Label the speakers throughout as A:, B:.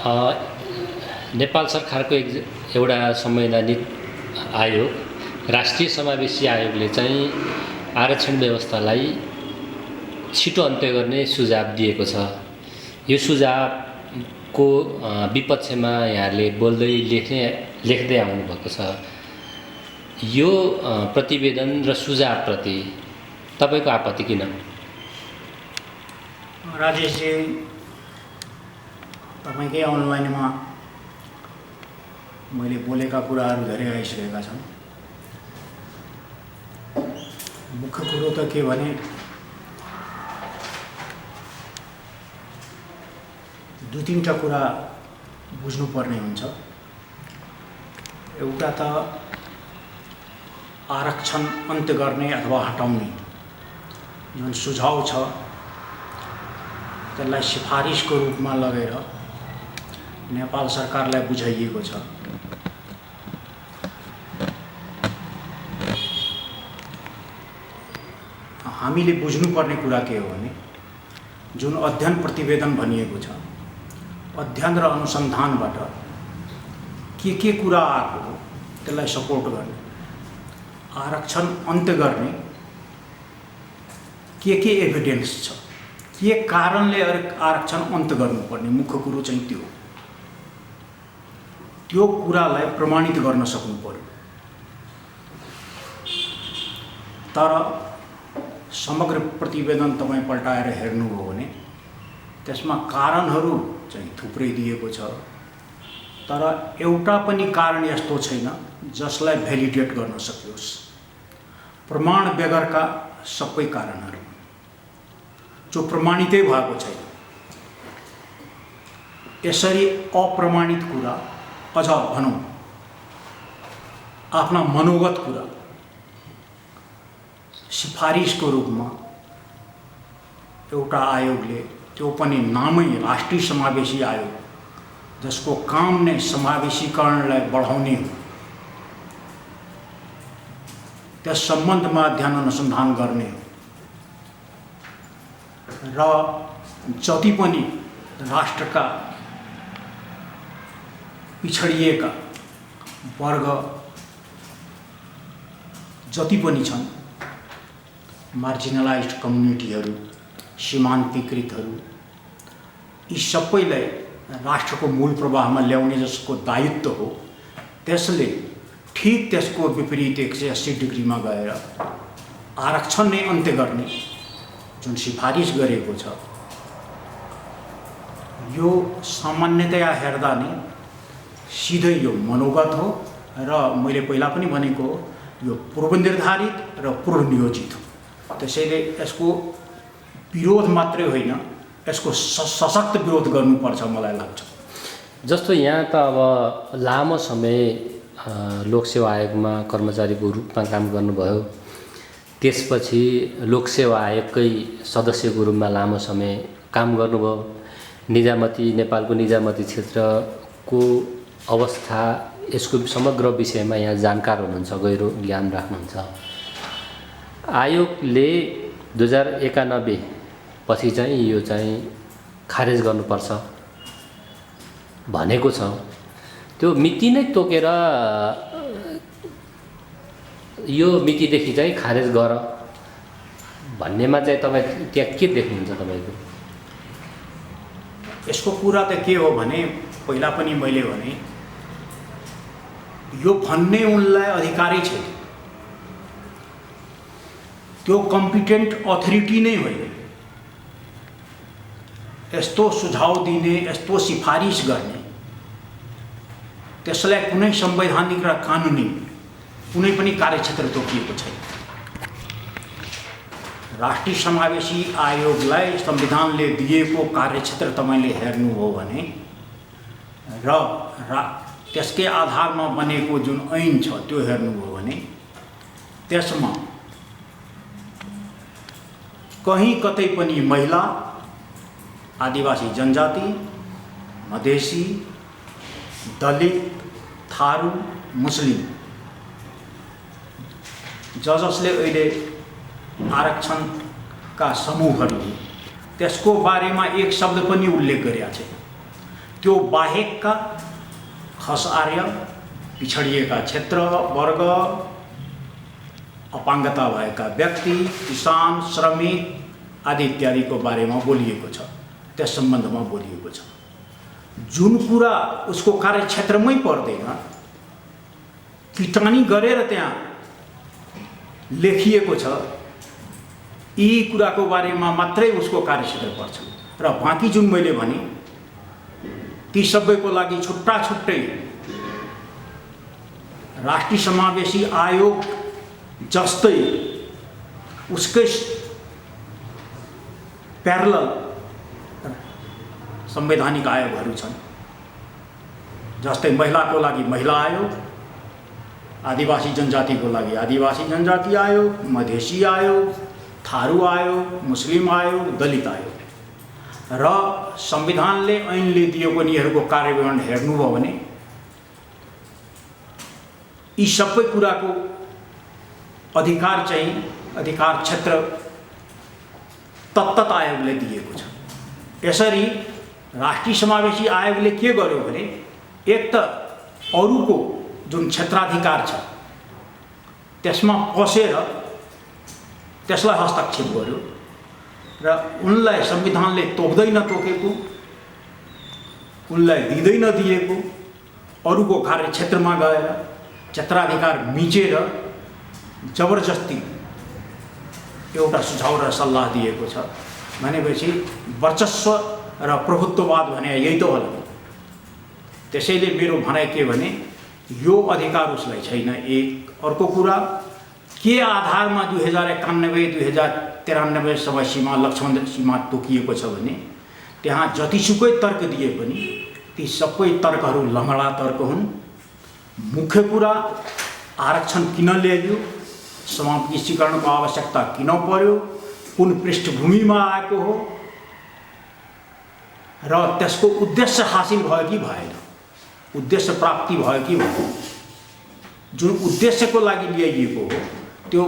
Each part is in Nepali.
A: अ, नेपाल सरकारको एउटा संवैधानिक आयोग राष्ट्रिय समावेशी आयोगले चाहिँ आरक्षण व्यवस्थालाई छिटो अन्त्य गर्ने सुझाव दिएको छ। यो सुझावको विपक्षमा यहाँले बोल्दै लेख्दै आउनुभएको छ। यो प्रतिवेदन र सुझावप्रति तपाईको आपत्ति किन?
B: राजेशजी, तपाईकै अनलाइनमा मैले बोलेका कुराहरू धेरै आइसकेका छन्। मुख्य कुरो त के भने दुई तीनटा कुरा बुझ्नुपर्ने हुन्छ। एउटा त आरक्षण अन्त्य गर्ने अथवा हटाउने जुन सुझाव छ त्यसलाई सिफारिसको रूपमा लगेर नेपाल सरकारलाई बुझाइएको छ। हामीले बुझ्नुपर्ने कुरा के हो भने जुन अध्ययन प्रतिवेदन भनिएको छ, अध्ययन र अनुसन्धानबाट के कुरा आएको हो त्यसलाई सपोर्ट गर्ने, आरक्षण अन्त्य गर्ने के एभिडेन्स छ, के कारणले आरक्षण अन्त्य गर्नुपर्ने, मुख्य कुरो चाहिँ त्यो कुरालाई प्रमाणित गर्न सक्नु पर्यो। तर समग्र प्रतिवेदन तपाईँ पल्टाएर हेर्नुभयो भने त्यसमा कारणहरू चाहिँ थुप्रै दिएको छ, तर एउटा पनि कारण यस्तो छैन जसलाई भ्यालिडेट गर्न सकियोस्। प्रमाण बेगरका सबै कारणहरू जो प्रमाणितै भएको छैन। यसरी अप्रमाणित कुरा, अझ भनौँ आफ्ना मनोगत कुरा सिफारिसको रूपमा एउटा आयोगले, त्यो पनि नामै राष्ट्रिय समावेशी आयोग जसको काम नै समावेशीकरणलाई बढाउने हो, त्यस सम्बन्धमा अध्ययन अनुसन्धान गर्ने हो र जति पनि राष्ट्रका पिछडिएका वर्ग जति पनि छन्, मार्जिनलाइज्ड कम्युनिटीहरू, सीमान्तकृतहरू, यी सबैलाई राष्ट्रको मूल प्रवाहमा ल्याउने जसको दायित्व हो, त्यसले ठीक त्यसको विपरीत 180 डिग्रीमा गएर आरक्षण नै अन्त्य गर्ने जुन सिफारिस गरेको छ, यो सामान्यतया हेर्दा नै सिधै यो मनोगत हो र मैले पहिला पनि भनेको हो, यो पूर्वनिर्धारित र पूर्वनियोजित हो। त्यसैले यसको विरोध मात्रै होइन, यसको सशक्त विरोध गर्नुपर्छ मलाई लाग्छ।
A: जस्तो यहाँ त अब लामो समय लोकसेवा आयोगमा कर्मचारीको रूपमा काम गर्नुभयो, त्यसपछि लोकसेवा आयोगकै सदस्यको रूपमा लामो समय काम गर्नुभयो। निजामती, नेपालको निजामती क्षेत्रको अवस्था, यसको समग्र विषयमा यहाँ जानकार हुनुहुन्छ, गहिरो ज्ञान राख्नुहुन्छ। आयोगले 2091 पछि चाहिँ यो चाहिँ खारेज गर्नुपर्छ भनेको छ। त्यो मिति नै तोकेर यो मितिदेखि चाहिँ खारेज गर भन्नेमा चाहिँ तपाईँ त्यहाँ के देख्नुहुन्छ? तपाईँको
B: यसको कुरा त के हो भने पहिला पनि मैले भने यो भन्ने उनलाई अधिकारै छैन, त्यो कम्पिटेन्ट अथोरिटी नै होइन। यस्तो सुझाव दिने, यस्तो सिफारिस गर्ने, त्यसलाई कुनै संवैधानिक र कानुनी कुनै पनि कार्यक्षेत्र तोकिएको छैन। राष्ट्रिय समावेशी आयोगलाई संविधानले दिएको कार्यक्षेत्र तपाईँले हेर्नुभयो भने र त्यसकै आधारमा बनेको जुन ऐन छ त्यो हेर्नुभयो भने त्यसमा कहीँ कतै पनि महिला, आदिवासी जनजाति, मधेसी, दलित, थारू, मुस्लिम जसले अहिले आरक्षणका समूहहरू त्यसको बारेमा एक शब्द पनि उल्लेख गरेका छैन। त्यो बाहेकका खस आर्य, पिछडिएका क्षेत्र वर्ग, अपाङ्गता भएका व्यक्ति, किसान, श्रमिक आदि इत्यादिको बारेमा बोलिएको छ, त्यस सम्बन्धमा बोलिएको छ। जुन कुरा उसको कार्यक्षेत्रमै पर्दैन, किटानी गरेर त्यहाँ लेखिएको छ, यी कुराको बारेमा मात्रै उसको कार्यक्षेत्र पर्छ। र बाँकी जुन मैले भने ती सबैको लागि छुट्टा छुट्टै राष्ट्रिय समावेशी आयोग जस्तै उसकै प्यारलल संवैधानिक आयोगहरू छन्। जस्तै महिलाको लागि महिला आयोग, आदिवासी जनजातिको लागि आदिवासी जनजाति आयोग, मधेसी आयोग, थारू आयोग, मुस्लिम आयोग, दलित आयोग। र संविधानले ऐनले दिएको यिनीहरूको कार्यान्वयन हेर्नुभयो भने यी सबै कुराको अधिकार चाहिँ अधिकार क्षेत्र तत्त आयोगले दिएको छ। यसरी राष्ट्रिय समावेशी आयोगले के गर्यो भने एक त अरूको जुन क्षेत्राधिकार छ त्यसमा पसेर त्यसलाई हस्तक्षेप गर्यो र उनलाई संविधानले तोक्दै नतोकेको, उनलाई दिँदै नदिएको अरूको कार्यक्षेत्रमा गएर क्षेत्राधिकार मिचेर जबरजस्ती एउटा सुझाव र सल्लाह दिएको छ। भनेपछि वर्चस्व र प्रभुत्ववाद भने यही त होला। त्यसैले मेरो भनाइ के भने यो अधिकार उसलाई छैन। एक अर्को कुरा के आधारमा 2091-2093 समय सीमा लक्ष्मण सीमा तोकिएको छ भने त्यहाँ जतिसुकै तर्क दिए पनि ती सबै तर्कहरू लङ्गडा तर्क हुन्। मुख्य कुरा आरक्षण किन ल्याइयो, समावेशीकरणको आवश्यकता किन पर्यो, कुन पृष्ठभूमिमा आएको हो र त्यसको उद्देश्य हासिल भयो कि भएन, उद्देश्य प्राप्ति भयो कि भएन। जुन उद्देश्यको लागि ल्याइएको हो त्यो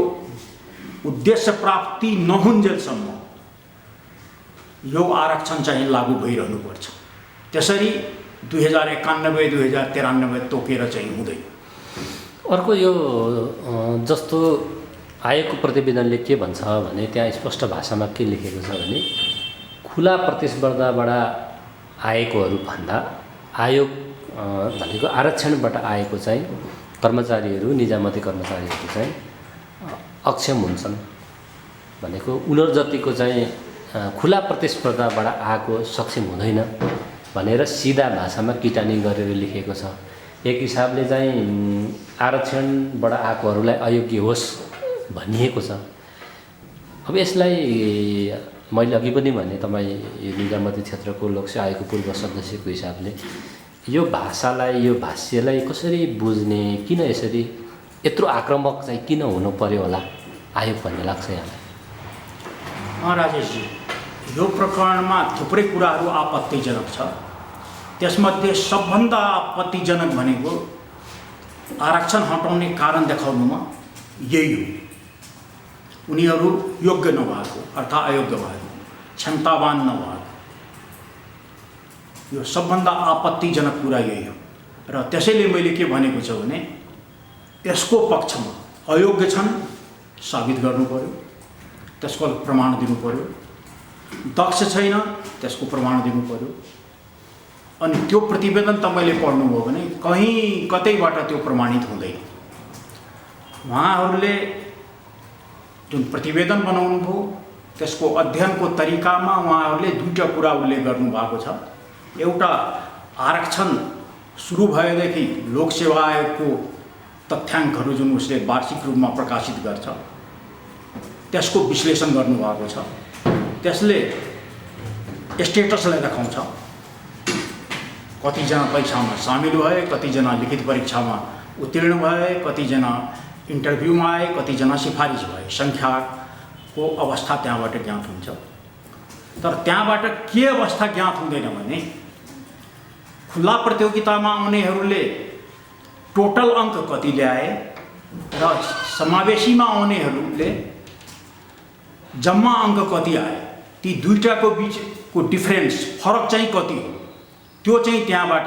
B: उद्देश्य प्राप्ति नहुन्जेलसम्म यो आरक्षण चाहिँ लागू भइरहनुपर्छ। त्यसरी 2091-2093 तोकेर चाहिँ हुँदैन।
A: अर्को यो जस्तो आयोगको प्रतिवेदनले के भन्छ भने त्यहाँ स्पष्ट भाषामा के लेखेको छ भने खुला प्रतिस्पर्धाबाट आएकोहरू भन्दा आयोग भनेको आरक्षणबाट आएको चाहिँ कर्मचारीहरू, निजामती कर्मचारीहरू चाहिँ अक्षम हुन्छन् भनेको उनीहरू जतिको चाहिँ खुला प्रतिस्पर्धाबाट आएको सक्षम हुँदैन भनेर सिधा भाषामा किटानी गरेर लेखेको छ। एक हिसाबले चाहिँ आरक्षणबाट आएकोहरूलाई अयोग्य होस् भनिएको छ। अब यसलाई मैले अघि पनि भने तपाईँ यो निजामती क्षेत्रको लोकसेवा आयोगको पूर्व सदस्यको हिसाबले यो भाषालाई, यो भाष्यलाई कसरी बुझ्ने, किन यसरी यत्रो आक्रामक चाहिँ किन हुनु पर्यो होला आयोग भन्ने लाग्छ यहाँलाई?
B: राजेशजी, यो प्रकरणमा थुप्रै कुराहरू आपत्तिजनक छ। त्यसमध्ये सबभन्दा आपत्तिजनक भनेको आरक्षण हटाउने कारण देखाउनुमा यही हो। उनीहरू योग्य नभएको अर्थात् अयोग्य भएको, क्षमतावान नभएको, यो सबभन्दा आपत्तिजनक कुरा यही हो। र त्यसैले मैले के भनेको छु भने यसको पक्षमा अयोग्य छन् साबित गर्नु पर्यो, त्यसको प्रमाण दिनु पर्यो। दक्ष छैन त्यसको प्रमाण दिनु पर्यो। अनि त्यो प्रतिवेदन तपाईँले पढ्नुभयो भने कहीँ कतैबाट त्यो प्रमाणित हुँदैन। उहाँहरूले जुन प्रतिवेदन बनाउनु भयो त्यसको अध्ययनको तरिकामा उहाँहरूले दुईटा कुरा उल्लेख गर्नुभएको छ। एउटा आरक्षण सुरु भएदेखि लोकसेवा आयोगको तथ्याङ्कहरू जुन उसले वार्षिक रूपमा प्रकाशित गर्छ त्यसको विश्लेषण गर्नुभएको छ। त्यसले स्टेटसलाई देखाउँछ, कतिजना परीक्षामा सामेल भए, कतिजना लिखित परीक्षामा उत्तीर्ण भए, कतिजना इन्टरभ्यूमा आए, कतिजना सिफारिस भए, सङ्ख्याको अवस्था त्यहाँबाट ज्ञात हुन्छ। तर त्यहाँबाट के अवस्था ज्ञात हुँदैन भने खुला प्रतियोगितामा आउनेहरूले टोटल अङ्क कति ल्याए र समावेशीमा आउनेहरूले जम्मा अङ्क कति आए, ती दुईटाको बिचको डिफरेन्स, फरक चाहिँ कति हो, त्यो चाहिँ त्यहाँबाट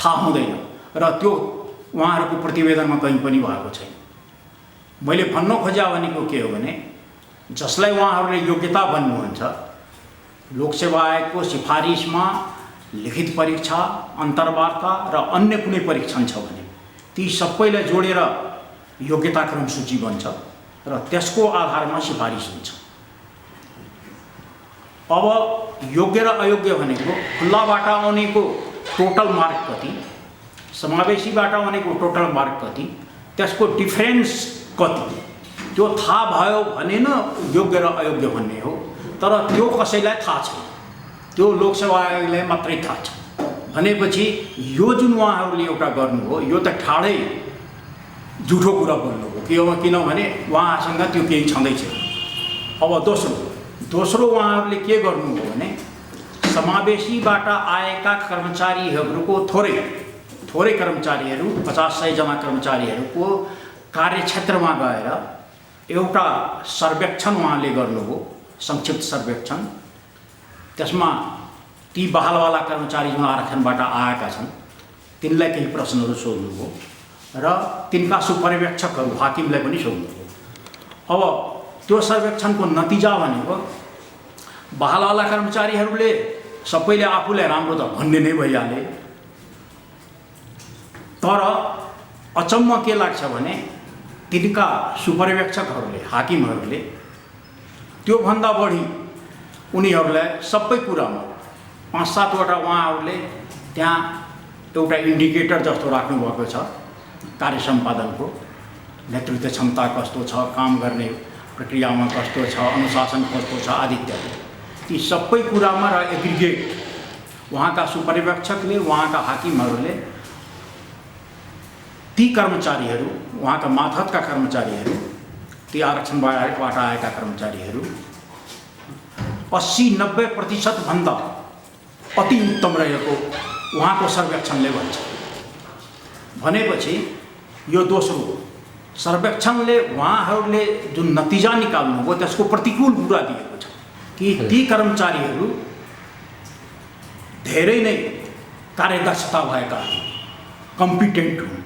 B: थाहा हुँदैन र त्यो उहाँहरूको प्रतिवेदनमा कहीँ पनि भएको छैन। मैले भन्न खोजा भनेको के हो भने जसलाई उहाँहरूले योग्यता भन्नुहुन्छ, लोकसेवा आयोगको सिफारिसमा लिखित परीक्षा, अन्तर्वार्ता र अन्य कुनै परीक्षण छ भने ती सबैलाई जोडेर योग्यताक्रम सूची बन्छ र त्यसको आधारमा सिफारिस हुन्छ। अब योग्य र अयोग्य भनेको खुल्लाबाट आउनेको टोटल मार्क कति, समावेशीबाट आउनेको टोटल मार्क कति, त्यसको डिफरेन्स कति, त्यो थाहा भयो भने न योग्य र अयोग्य भन्ने हो। तर त्यो कसैलाई थाहा छैन, त्यो लोकसेवा आयोगलाई मात्रै थाहा छ भनेपछि यो जुन उहाँहरूले एउटा गर्नुभयो यो त ठाडै झुठो कुरा बोल्नु हो। किनभने उहाँसँग त्यो केही छँदै छैन। अब दोस्रो उहाँहरूले के गर्नुभयो भने समावेशीबाट आएका कर्मचारीहरूको थोरै कर्मचारीहरू 50-100 जना कर्मचारीहरूको कार्यक्षेत्रमा गएर एउटा सर्वेक्षण उहाँले गर्नुभयो, संक्षिप्त सर्वेक्षण। त्यसमा ती बहालवाला कर्मचारी जुन आरक्षणबाट आएका छन् तिनलाई केही प्रश्नहरू सोध्नुभयो र तिनका सुपर्यवेक्षकहरू हाकिमलाई पनि सोध्नुभयो। अब त्यो सर्वेक्षणको नतिजा भनेको बहालवाला कर्मचारीहरूले सबैले आफूलाई राम्रो त भन्ने नै भइहाले, तर अचम्म के लाग्छ भने तिनका सुपर्यवेक्षकहरूले, हाकिमहरूले त्योभन्दा बढी उनीहरूलाई सबै कुरामा 5-7 वटा उहाँहरूले त्यहाँ एउटा इन्डिकेटर जस्तो राख्नुभएको छ कार्य सम्पादनको, नेतृत्व क्षमता कस्तो छ, काम गर्ने प्रक्रियामा कस्तो छ, अनुशासन कस्तो छ आदि इत्यादि। ती सबै कुरामा र एग्रिगेट उहाँका सुपर्यवेक्षकले, उहाँका हाकिमहरूले ती कर्मचारीहरू, उहाँका मातहतका कर्मचारीहरू, ती आरक्षणबाट आएका कर्मचारीहरू 80-90% भन्दा अति उत्तम रहेको उहाँको सर्वेक्षणले भन्छ। भनेपछि यो दोस्रो सर्वेक्षणले उहाँहरूले जुन नतिजा निकाल्नुभयो त्यसको प्रतिकूल कुरा दिएको छ कि ती कर्मचारीहरू धेरै नै कार्यदक्षता भएका, कम्पिटेन्ट हुन्।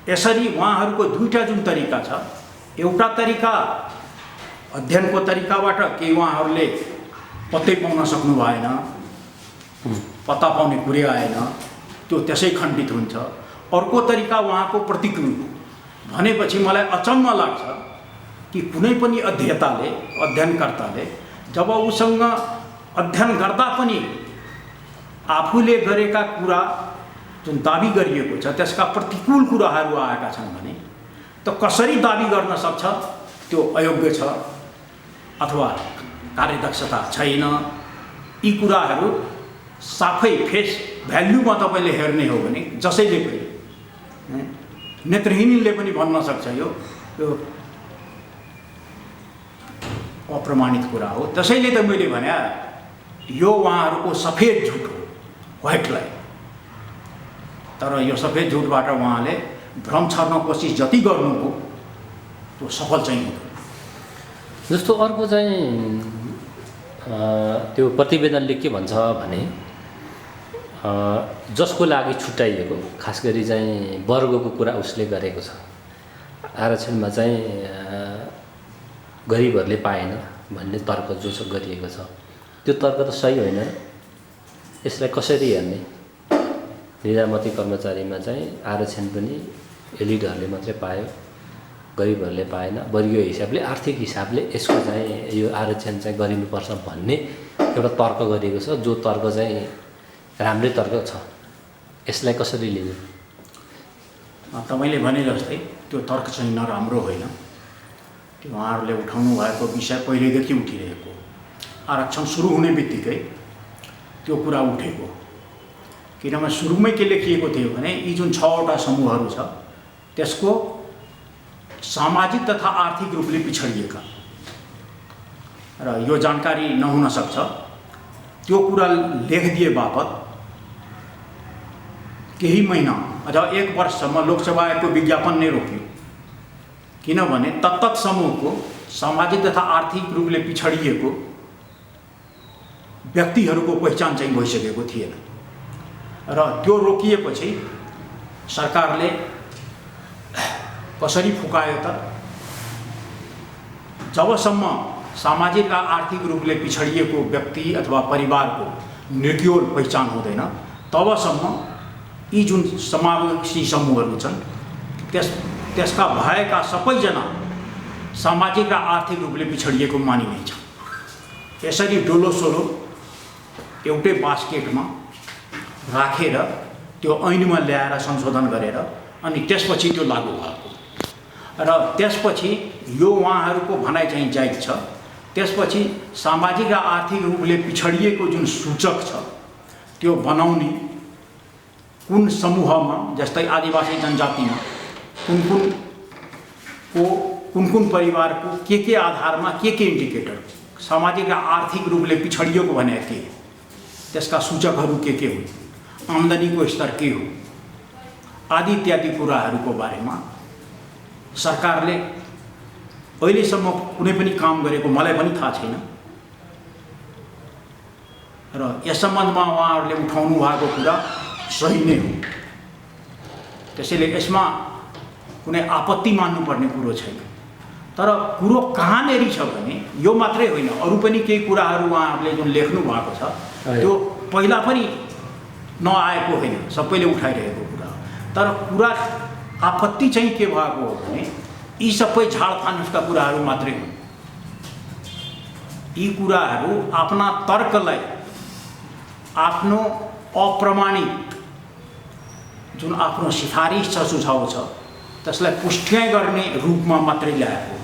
B: यसरी उहाँहरूको दुईटा जुन तरिका छ, एउटा तरिका अध्ययनको तरिकाबाट केही उहाँहरूले पत्तै पाउन सक्नु भएन, पत्ता पाउने कुरै आएन, त्यो त्यसै खण्डित हुन्छ। अर्को तरिका उहाँको प्रतिकूल भनेपछि मलाई अचम्म लाग्छ कि कुनै पनि अध्ययनकर्ताले जब उसँग अध्ययन गर्दा पनि आफूले गरेका कुरा जुन दाबी गरिएको छ त्यसका प्रतिकूल कुराहरू आएका छन् भने त कसरी दाबी गर्न सक्छ त्यो अयोग्य छ अथवा कार्यदक्षता छैन। यी कुराहरू साफै फेस भ्याल्युमा तपाईँले हेर्ने हो भने जसैले पनि, नेत्रहीनले पनि भन्न सक्छ यो अप्रमाणित कुरा हो। त्यसैले त मैले भने यो उहाँहरूको सफेद झुट हो, व्हाइट लाई। तर यो सफेद झुटबाट उहाँले भ्रम छर्न कोसिस जति गर्नुभयो त्यो सफल चाहिँ हुँदैन।
A: जस्तो अर्को चाहिँ त्यो प्रतिवेदनले के भन्छ भने जसको लागि छुट्याइएको, खास गरी चाहिँ वर्गको कुरा उसले गरेको छ। आरक्षणमा चाहिँ गरिबहरूले पाएन भन्ने तर्क जो छ गरिएको छ, त्यो तर्क त सही होइन। यसलाई कसरी हेर्ने? निजामती कर्मचारीमा चाहिँ आरक्षण पनि एलिडहरूले मात्रै पायो, गरिबहरूले पाएन। वर्गीय हिसाबले, आर्थिक हिसाबले यसको चाहिँ यो आरक्षण चाहिँ गरिनुपर्छ भन्ने एउटा तर्क गरिएको छ, जो तर्क चाहिँ राम्रै तर्क छ। यसलाई कसरी लिने?
B: तपाईँले भने जस्तै त्यो तर्क चाहिँ नराम्रो होइन। त्यो उहाँहरूले उठाउनु भएको विषय पहिलेदेखि उठिरहेको, आरक्षण सुरु हुने बित्तिकै त्यो कुरा उठेको। किनभने सुरुमै के लेखिएको थियो भने यी जुन 6 वटा समूहहरू छ त्यसको सामाजिक तथा आर्थिक रूपले पिछडिएका र यो जानकारी नहुन सक्छ, त्यो कुरा लेखिदिए बापत केही महिना अथवा 1 वर्षसम्म लोकसेवा आयोगको विज्ञापन नै रोकियो। किनभने तत्त समूहको सामाजिक तथा आर्थिक रूपले पिछडिएको व्यक्तिहरूको पहिचान चाहिँ भइसकेको थिएन। र त्यो रोकिएपछि सरकारले कसरी फुकायो त, जबसम्म सामाजिक र आर्थिक रूपले पिछडिएको व्यक्ति अथवा परिवारको निर्क्योल पहिचान हुँदैन तबसम्म यी जुन समावेशी समूहहरू छन् त्यसका भएका सबैजना सामाजिक र आर्थिक रूपले पिछडिएको मानिनेछ। यसरी डोलोसोलो एउटै बास्केटमा राखेर त्यो ऐनमा ल्याएर संशोधन गरेर अनि त्यसपछि त्यो लागू भएको र त्यसपछि यो उहाँहरूको भनाइ चाहिँ जायज छ। त्यसपछि सामाजिक र आर्थिक रूपले पिछडिएको जुन सूचक छ त्यो बनाउने कुन समूहमा, जस्तै आदिवासी जनजातिमा कुन परिवारको के आधारमा के इन्डिकेटर, सामाजिक र आर्थिक रूपले पिछडिएको भने के, त्यसका सूचकहरू के हुन्, आम्दानीको स्तर के हो आदि इत्यादि कुराहरूको बारेमा सरकारले अहिलेसम्म कुनै पनि काम गरेको मलाई पनि थाहा छैन र यस सम्बन्धमा उहाँहरूले उठाउनु भएको कुरा सही नै हो। त्यसैले यसमा कुनै आपत्ति मान्नुपर्ने कुरो छैन। तर कुरो कहाँनेरि छ भने यो मात्रै होइन, अरू पनि केही कुराहरू उहाँहरूले जुन लेख्नु भएको छ त्यो पहिला पनि नआएको होइन, सबैले उठाइरहेको कुरा। तर कुरा आपत्ति चाहिँ के भएको हो भने यी सबै झाडफानुसका कुराहरू मात्रै हुन्। यी कुराहरू आफ्ना तर्कलाई आफ्नो अप्रमाणित जुन आफ्नो सिफारिस छ, सुझाव छ, त्यसलाई पुष्टि गर्ने रूपमा मात्रै ल्याएको,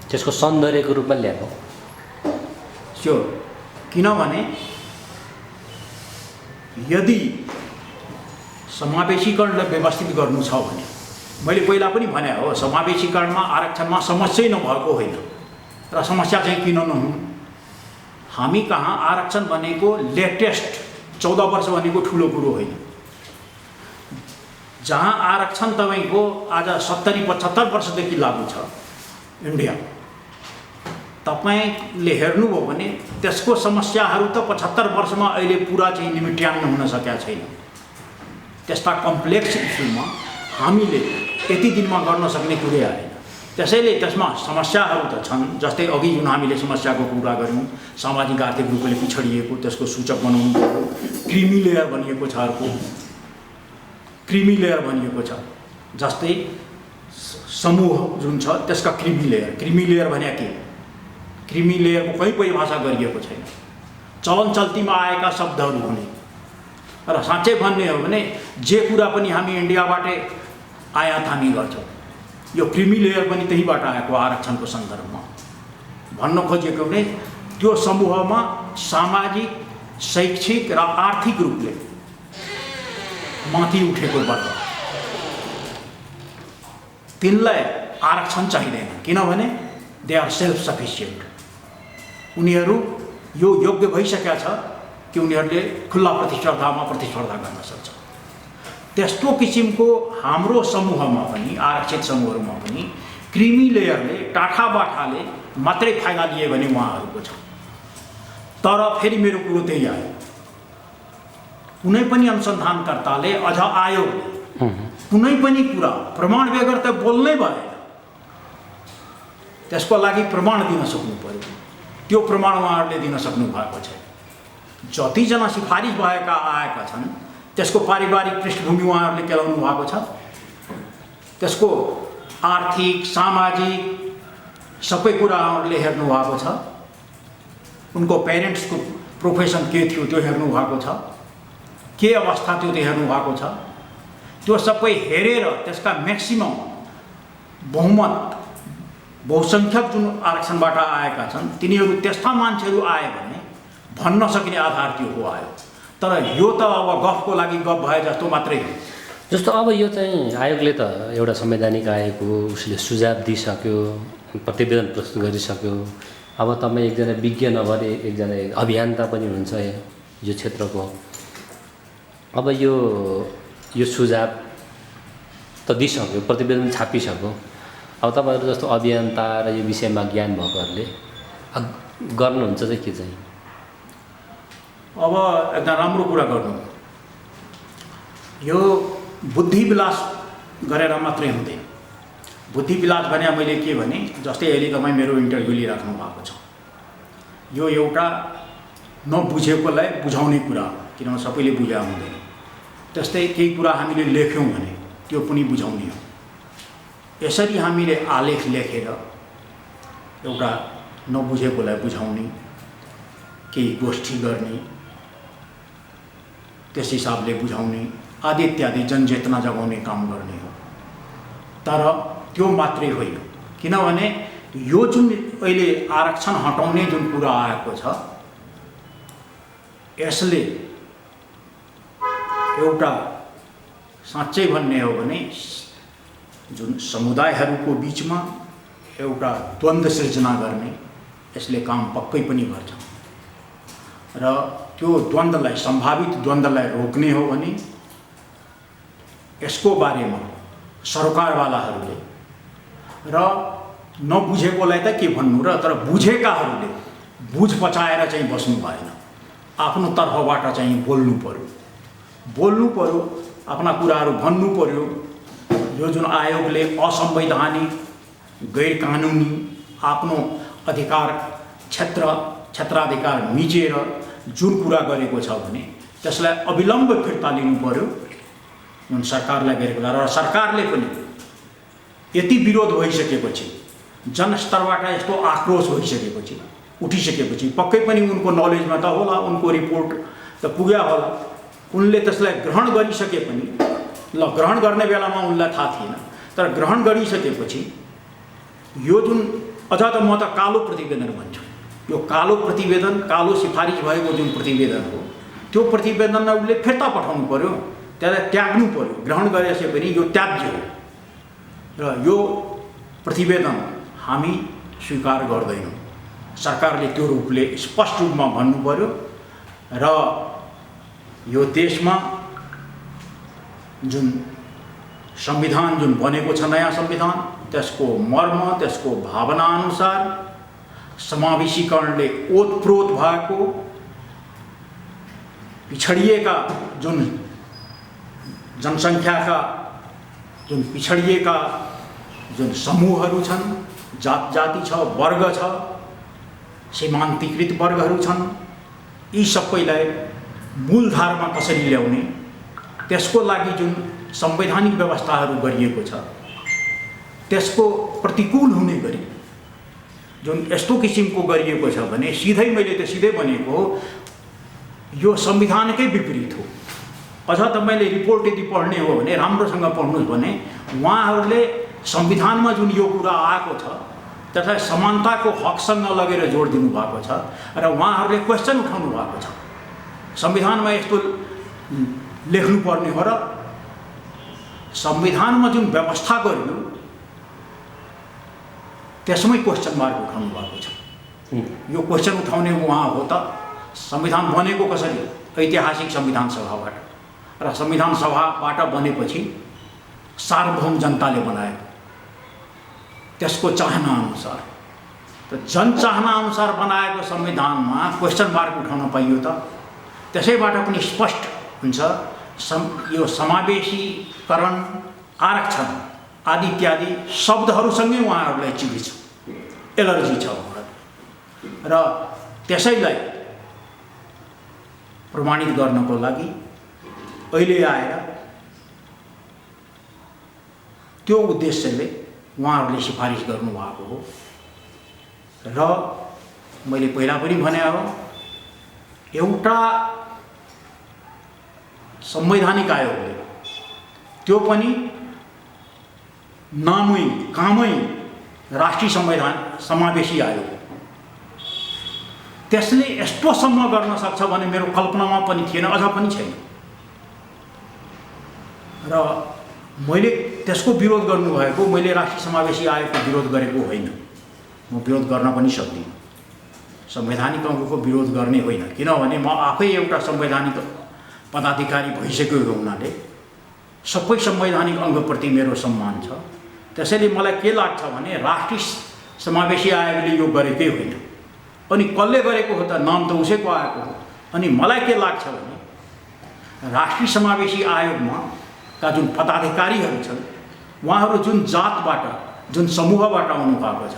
A: त्यसको सौन्दर्यको रूपमा ल्याएको
B: त्यो। किनभने यदि समावेशीकरणलाई व्यवस्थित गर्नु छ भने, मैले पहिला पनि भने हो, समावेशीकरणमा आरक्षणमा समस्या नभएको होइन र समस्या चाहिँ किन नहुन्। हामी कहाँ आरक्षण भनेको लेटेस्ट 14 वर्ष भनेको ठुलो कुरो होइन। जहाँ आरक्षण तपाईँको आज 70-75 वर्षदेखि लागू छ इन्डिया, तपाईँले हेर्नुभयो भने त्यसको समस्याहरू त 75 वर्षमा अहिले पुरा चाहिँ निमिट्यान्न हुन सकेका छैन। त्यस्ता कम्प्लेक्स इस्युमा हामीले यति दिनमा गर्न सक्ने कुरै आएन। त्यसैले त्यसमा समस्याहरू त छन्। जस्तै अघि जुन हामीले समस्याको कुरा गऱ्यौँ, सामाजिक आर्थिक रूपले पिछडिएको, त्यसको सूचक बनाउनु पर्यो। क्रिमी लेयर भनिएको छ, अर्को क्रिमी लेयर भनिएको छ। जस्तै समूह जुन छ त्यसका क्रिमी लेयर भने के, क्रिमी लेयरको कहीँ परिभाषा गरिएको छैन। चलन चल्तीमा आएका शब्दहरू हुने र साँच्चै भन्ने हो भने जे कुरा पनि हामी इन्डियाबाटै आयात हामी गर्छौँ, यो क्रिमी लेयर पनि त्यहीबाट आएको आरक्षणको सन्दर्भमा। भन्न खोजेको भने त्यो समूहमा सामाजिक, शैक्षिक र आर्थिक रूपले माथि उठेको वर्ग, तिनलाई आरक्षण चाहिँदैन। किनभने दे आर सेल्फ सफिसियन्ट। उनीहरू यो योग्य भइसकेका छ कि उनीहरूले खुल्ला प्रतिस्पर्धा गर्न सक्छ। त्यस्तो किसिमको हाम्रो समूहमा पनि, आरक्षित समूहहरूमा पनि क्रिमी लेयरले, टाठाबाठाले मात्रै फाइदा लिए भने उहाँहरूको छ। तर फेरि मेरो कुरो त्यही आयो, कुनै पनि अनुसन्धानकर्ताले अझ आयोगले कुनै पनि कुरा प्रमाण बेगर त बोल्नै भएन, त्यसको लागि प्रमाण दिन सक्नु पर्यो। त्यो प्रमाण उहाँहरूले दिन सक्नु भएको छैन। जतिजना सिफारिस भएका आएका छन् त्यसको पारिवारिक पृष्ठभूमि उहाँहरूले केलाउनु भएको छ, त्यसको आर्थिक, सामाजिक सबै कुरा उहाँहरूले हेर्नु भएको छ। उनको पेरेन्ट्सको प्रोफेसन के थियो त्यो हेर्नु भएको छ, के अवस्था थियो त्यो हेर्नु भएको छ। त्यो सबै हेरेर त्यसका म्याक्सिमम बहुसङ्ख्यक जुन आरक्षणबाट आएका छन् तिनीहरू त्यस्ता मान्छेहरू आए भने भन्न सक्ने आधार त्यो हो आयो। तर यो त अब गफको लागि गफ भए जस्तो मात्रै हो।
A: जस्तो अब यो चाहिँ आयोगले त एउटा संवैधानिक आएको उसले सुझाव दिइसक्यो, प्रतिवेदन प्रस्तुत गरिसक्यो। अब तपाईँ एकजना विज्ञ नभएर एकजना अभियन्ता पनि हुनुहुन्छ यो क्षेत्रको। अब यो सुझाव त दिइसक्यो, प्रतिवेदन छापिसक्यो। अब तपाईँहरू जस्तो अभियन्ता र यो विषयमा ज्ञान भएकोहरूले गर्नुहुन्छ चाहिँ के चाहिँ?
B: अब एकदम राम्रो कुरा गर्नु, यो बुद्धि विलास गरेर मात्रै हुँदैन। बुद्धि विलास भने मैले के भने, जस्तै अहिले तपाईँ मेरो इन्टरभ्यू लिइराख्नु भएको छ, यो एउटा नबुझेकोलाई बुझाउने कुरा हो, किनभने सबैले बुझा हुँदैन। त्यस्तै केही कुरा हामीले लेख्यौँ भने त्यो पनि बुझाउने हो। यसरी हामीले आलेख लेखेर एउटा नबुझेकोलाई बुझाउने, केही गोष्ठी गर्ने, त्यस हिसाबले बुझाउने आदि इत्यादि जनचेतना जगाउने काम गर्ने हो। तर त्यो मात्रै होइन, किनभने यो जुन अहिले आरक्षण हटाउने जुन कुरा आएको छ, यसले एउटा साँच्चै भन्ने हो भने जुन समुदायहरूको बिचमा एउटा द्वन्द्व सिर्जना गर्ने यसले काम पक्कै पनि गर्छ। र त्यो द्वन्द्वलाई, सम्भावित द्वन्द्वलाई रोक्ने हो भने यसको बारेमा सरकारवालाहरूले र नबुझेकोलाई त के भन्नु र, तर बुझेकाहरूले बुझ पचाएर चाहिँ बस्नु भएन, आफ्नो तर्फबाट चाहिँ बोल्नु पर्यो, आफ्ना कुराहरू भन्नु पर्यो। यो जुन आयोगले असंवैधानिक, गैर कानुनी आफ्नो अधिकार क्षेत्राधिकार मिचेर जुन कुरा गरेको छ भने त्यसलाई अविलम्ब फिर्ता लिनु पर्यो, जुन सरकारलाई गरेको छ। र सरकारले पनि यति विरोध भइसकेपछि, जनस्तरबाट यस्तो आक्रोश भइसकेपछि, उठिसकेपछि पक्कै पनि उनको नलेजमा त होला, उनको रिपोर्ट त पुग्या होला, उनले त्यसलाई ग्रहण गरिसके पनि, ल ग्रहण गर्ने बेलामा उनलाई थाहा थिएन, तर ग्रहण गरिसकेपछि यो जुन, अझ त म त कालो प्रतिवेदन भन्छु, यो कालो प्रतिवेदन, कालो सिफारिस भएको जुन प्रतिवेदन हो, त्यो प्रतिवेदनलाई उसले फिर्ता पठाउनु पर्यो, त्यसलाई त्याग्नु पर्यो। ग्रहण गरेपछि पनि यो त्याज्य हो र यो प्रतिवेदन हामी स्वीकार गर्दैनौँ। सरकारले त्यो रूपले स्पष्ट रूपमा भन्नु पर्यो। र यो देशमा जुन संविधान जुन बनेको छ, नयाँ संविधान, त्यसको मर्म, त्यसको भावना अनुसार समावेशीकरणले ओतप्रोत भएको, पिछडिएका जुन जनसङ्ख्याका जुन पिछडिएका जुन समूहहरू छन्, जाति छ, वर्ग छ, सीमान्तकृत वर्गहरू छन्, यी सबैलाई मूलधारमा कसरी ल्याउने, त्यसको लागि जुन संवैधानिक व्यवस्थाहरू गरिएको छ, त्यसको प्रतिकूल हुने गरी जुन यस्तो किसिमको गरिएको छ भने सिधै, मैले त सिधै भनेको हो, यो संविधानकै विपरीत हो। अझ तपाईँले रिपोर्ट यदि पढ्ने हो भने राम्रोसँग पढ्नुहोस् भने उहाँहरूले संविधानमा जुन यो कुरा आएको छ त्यसलाई समानताको हकसँग लगेर जोड दिनु भएको छ र उहाँहरूले क्वेसन उठाउनु भएको छ, संविधानमा यस्तो लेख्नुपर्ने हो र संविधानमा जुन व्यवस्था गरियो त्यसमै क्वेसन मार्क उठाउनु भएको छ। यो क्वेसन उठाउने उहाँ हो त संविधान बनेको कसरी? ऐतिहासिक संविधान सभाबाट, र संविधान सभाबाट बनेपछि सार्वभौम जनताले बनाएको, त्यसको चाहना अनुसार, त जनचाहना अनुसार बनाएको संविधानमा क्वेसन मार्क उठाउन पाइयो त? त्यसैबाट पनि स्पष्ट हुन्छ यो समावेशीकरण, आरक्षण आदि इत्यादि शब्दहरूसँगै उहाँहरूलाई चिडी छ, एलर्जी छ र त्यसैलाई प्रमाणित गर्नको लागि अहिले आएर त्यो उद्देश्यले उहाँहरूले सिफारिस गर्नुभएको हो। र मैले पहिला पनि भने हो, एउटा संवैधानिक आयोगले, त्यो पनि नामै कामै राष्ट्रिय संविधान समावेशी आयोग, त्यसले यस्तोसम्म गर्न सक्छ भने मेरो कल्पनामा पनि थिएन, अझ पनि छैन। र मैले त्यसको विरोध गर्नुभएको, मैले राष्ट्रिय समावेशी आयोगको विरोध गरेको होइन, म विरोध गर्न पनि सक्दिनँ, संवैधानिक अङ्गको विरोध गर्ने होइन, किनभने म आफै एउटा संवैधानिक पदाधिकारी भइसकेको हुनाले सबै संवैधानिक अङ्गप्रति मेरो सम्मान छ। त्यसैले मलाई के लाग्छ भने राष्ट्रिय समावेशी आयोगले यो गरेकै होइन, अनि कसले गरेको हो त? नाम त उसैको आएको हो, अनि मलाई के लाग्छ भने राष्ट्रिय समावेशी आयोगमा का जुन पदाधिकारीहरू छन् उहाँहरू जुन जातबाट जुन समूहबाट आउनु भएको छ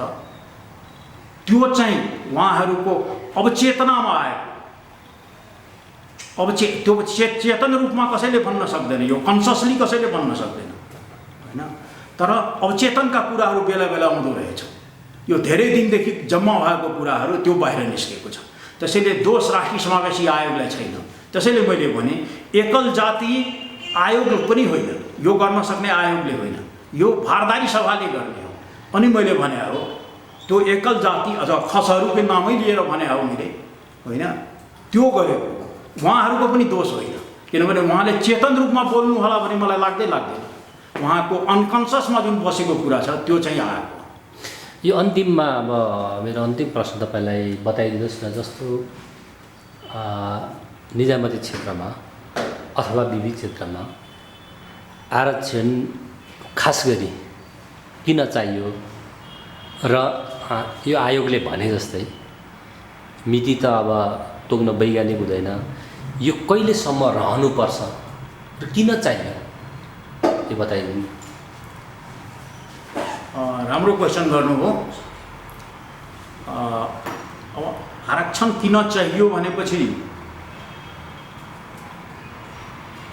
B: त्यो चाहिँ उहाँहरूको अवचेतनामा आएको त्यो चेतन रूपमा कसैले भन्न सक्दैन, यो कन्ससली कसैले भन्न सक्दैन हैन। तर अवचेतनका कुराहरू बेला बेला आउँदो रहेछ। यो धेरै दिनदेखि जम्मा भएको कुराहरू त्यो बाहिर निस्केको छ। त्यसैले दोष राष्ट्रिय समावेशी आयोगलाई छैन। त्यसैले मैले भने एकल जाति आयोग पनि होइन, यो गर्न सक्ने आयोगले होइन, यो भारदारी सभाले गर्ने हो। अनि मैले भने हो त्यो एकल जाति अथवा खसहरूको नामै लिएर भने हो मैले होइन, त्यो गरेको उहाँहरूको पनि दोष होइन। किनभने उहाँले चेतन रूपमा बोल्नु होला भने मलाई लाग्दैन। उहाँको अनकन्सियसमा जुन बसेको कुरा छ त्यो चाहिँ आएको।
A: यो अन्तिममा अब मेरो अन्तिम प्रश्न तपाईँलाई बताइदिनुहोस् न, जस्तो निजामती क्षेत्रमा अथवा विवि क्षेत्रमा आरक्षण खास गरी किन चाहियो र यो आयोगले भने जस्तै मिति त अब तोक्न वैज्ञानिक हुँदैन, यो कहिलेसम्म रहनुपर्छ र किन चाहियो यो बताइदिनु।
B: राम्रो क्वेसन गर्नुभयो। अब आरक्षण किन चाहियो भनेपछि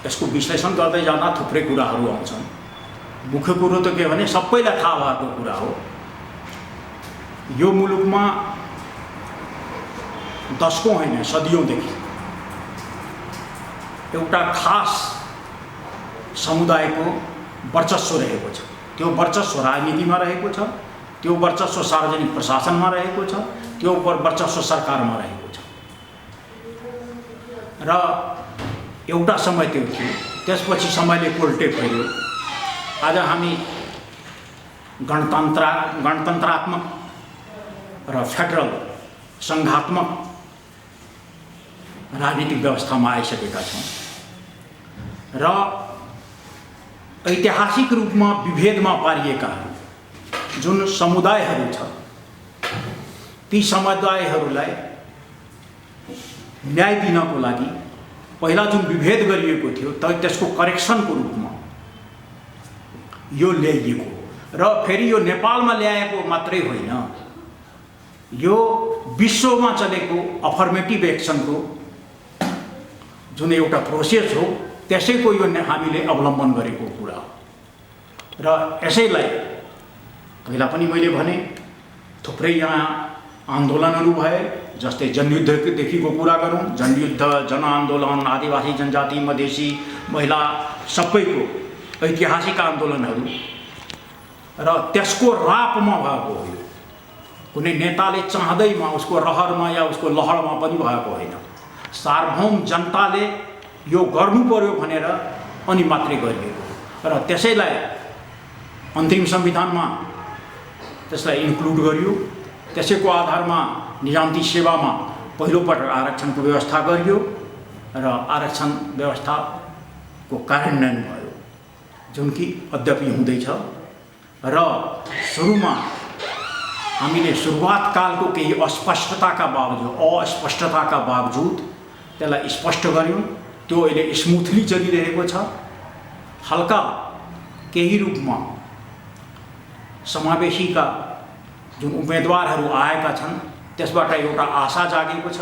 B: यसको विश्लेषण गर्दै जाँदा थुप्रै कुराहरू आउँछन्। मुख्य कुरो त के भने सबैलाई थाहा भएको कुरा हो, यो मुलुकमा दशकौं होइन सदियौँदेखि एउटा खास समुदायको वर्चस्व रहेको छ। त्यो वर्चस्व राजनीतिमा रहेको छ, त्यो वर्चस्व सार्वजनिक प्रशासनमा रहेको छ, त्यो वर्चस्व सरकारमा रहेको छ। र एउटा समय त्यो थियो, त्यसपछि समयले कोल्टे फैल्यो। आज हामी गणतन्त्रात्मक र फेडरल सङ्घात्मक राजनीतिक व्यवस्थामा आइसकेका छौँ र ऐतिहासिक रूपमा विभेदमा पारिएकाहरू जुन समुदायहरू छ ती समुदायहरूलाई न्याय दिनको लागि पहिला जुन विभेद गरिएको थियो त्यसको करेक्सनको रूपमा यो ल्याइएको र फेरि यो नेपालमा ल्याएको मात्रै होइन, यो विश्वमा चलेको अफर्मेटिभ एक्सनको जुन एउटा प्रोसेस हो त्यसैको यो हामीले अवलम्बन गरेको कुरा हो। र यसैलाई पहिला पनि मैले भने थुप्रै यहाँ आन्दोलनहरू भए, जस्तै जनयुद्धदेखिको कुरा गरौँ, जनयुद्ध, जनआन्दोलन, आदिवासी जनजाति, मधेसी, महिला सबैको ऐतिहासिक आन्दोलनहरू र त्यसको रापमा भएको हो। कुनै नेताले चाहँदैमा उसको रहरमा या उसको लहरमा पनि भएको होइन। सार्वभौम जनताले यो गर्नु पर्यो भनेर अनि मात्रै गरिएको र त्यसैलाई अन्तिम संविधानमा त्यसलाई इन्क्लुड गरियो। त्यसैको आधारमा निजामती सेवामा पहिलोपटक आरक्षणको व्यवस्था गरियो र आरक्षण व्यवस्थाको कार्यान्वयन भयो, जुन कि अद्यापि हुँदैछ। र सुरुमा हामीले सुरुवात कालको केही अस्पष्टताका बावजुद त्यसलाई स्पष्ट गर्यौँ। त्यो अहिले स्मुथली चलिरहेको छ। हल्का केही रूपमा समावेशीका जुन उम्मेदवारहरू आएका छन् त्यसबाट एउटा आशा जागेको छ।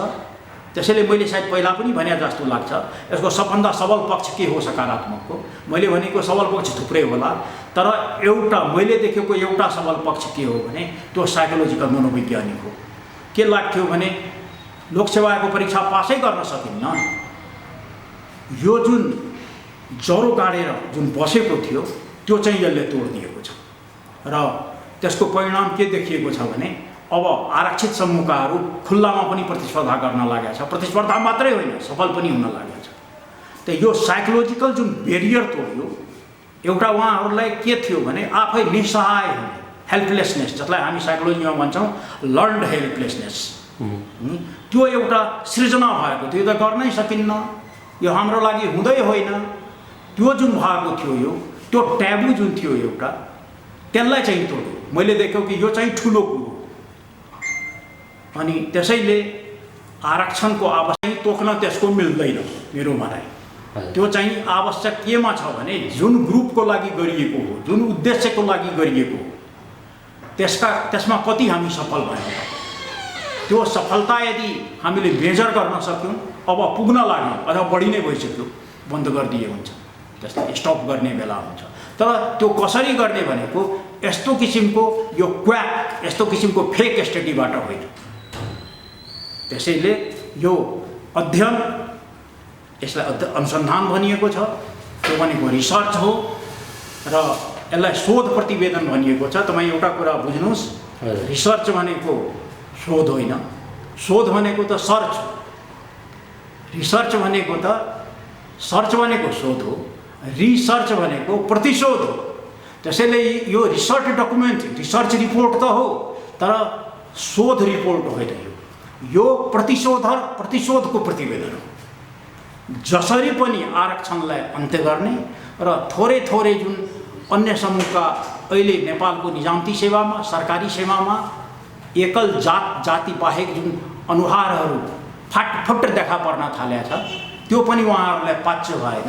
B: त्यसैले मैले सायद पहिला पनि भने जस्तो लाग्छ यसको सबभन्दा सबल पक्ष के हो सकारात्मकको, मैले भनेको सबल पक्ष थुप्रै होला, तर एउटा मैले देखेको एउटा सबल पक्ष के हो भने त्यो साइकोलोजिकल मनोवैज्ञानिक हो। के लाग्थ्यो भने लोकसेवाको परीक्षा पासै गर्न सकिन्न, यो जुन जरो गाडेर जुन बसेको थियो त्यो चाहिँ यसले तोडिदिएको छ। र त्यसको परिणाम के देखिएको छ भने अब आरक्षित समूहकाहरू खुल्लामा पनि प्रतिस्पर्धा गर्न लागेको छ। प्रतिस्पर्धा मात्रै होइन, सफल पनि हुन लागेको छ। त यो साइकोलोजिकल जुन बेरियर तोड्यो, एउटा उहाँहरूलाई के थियो भने आफै निसहाय हुने, हेल्पलेसनेस, जसलाई हामी साइकोलोजीमा भन्छौँ लर्न्ड हेल्पलेसनेस, त्यो एउटा सृजना भएको थियो। त गर्नै सकिन्न, यो हाम्रो लागि हुँदै होइन, त्यो जुन भएको थियो, त्यो ट्याबु जुन थियो एउटा, त्यसलाई चाहिँ तोड्यो। मैले देखेँ कि यो चाहिँ ठुलो कुरो। अनि त्यसैले आरक्षणको आवश्यक तोक्न त्यसको मिल्दैन मेरो भनाइ। त्यो चाहिँ आवश्यक केमा छ भने जुन ग्रुपको लागि गरिएको हो, जुन उद्देश्यको लागि गरिएको हो, त्यसमा कति हामी सफल भयौँ। त्यो सफलता यदि हामीले मेजर गर्न सक्यौँ, अब पुग्न लाग्यो अथवा बढी नै भइसक्यो, बन्द गरिदिए हुन्छ, त्यसलाई स्टप गर्ने बेला हुन्छ। तर त्यो कसरी गर्ने भनेको यस्तो किसिमको यो क्वाक, यस्तो किसिमको फेक स्टडीबाट होइन। त्यसैले यो अध्ययन, यसलाई अनुसन्धान भनिएको छ, त्यो भनेको रिसर्च हो र यसलाई शोध प्रतिवेदन भनिएको छ। तपाईँ एउटा कुरा बुझ्नुहोस्, रिसर्च भनेको शोध होइन, शोध भनेको त सर्च हो, रिसर्च भनेको त सर्च भनेको शोध हो, रिसर्च भनेको प्रतिशोध हो। त्यसैले यो रिसर्च डकुमेन्ट, रिसर्च रिपोर्ट त हो, तर शोध रिपोर्ट होइन। यो प्रतिशोधको प्रतिवेदन हो। जसरी पनि आरक्षणलाई अन्त्य गर्ने र थोरै थोरै जुन अन्य समूहका अहिले नेपालको निजामती सेवामा, सरकारी सेवामा एकल जाति बाहेक जुन अनुहारहरू फाटफुट देखा पर्न थालेको छ, त्यो पनि उहाँहरूलाई पाच्य भएन।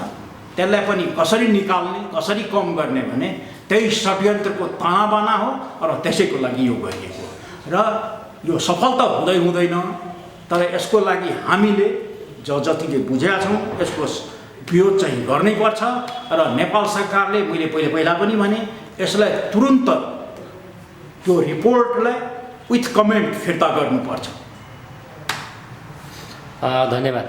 B: त्यसलाई पनि कसरी निकाल्ने, कसरी कम गर्ने भने त्यही षड्यन्त्रको तानाबाना हो र त्यसैको लागि यो गरिएको हो। र यो सफल त हुँदैन, तर यसको लागि हामीले जतिले बुझेका छौँ यसको विरोध चाहिँ गर्नै पर्छ। र नेपाल सरकारले, मैले पहिला पनि भने, यसलाई तुरुन्त त्यो रिपोर्टलाई विथ कमेन्ट फिर्ता गर्नुपर्छ।
A: धन्यवाद।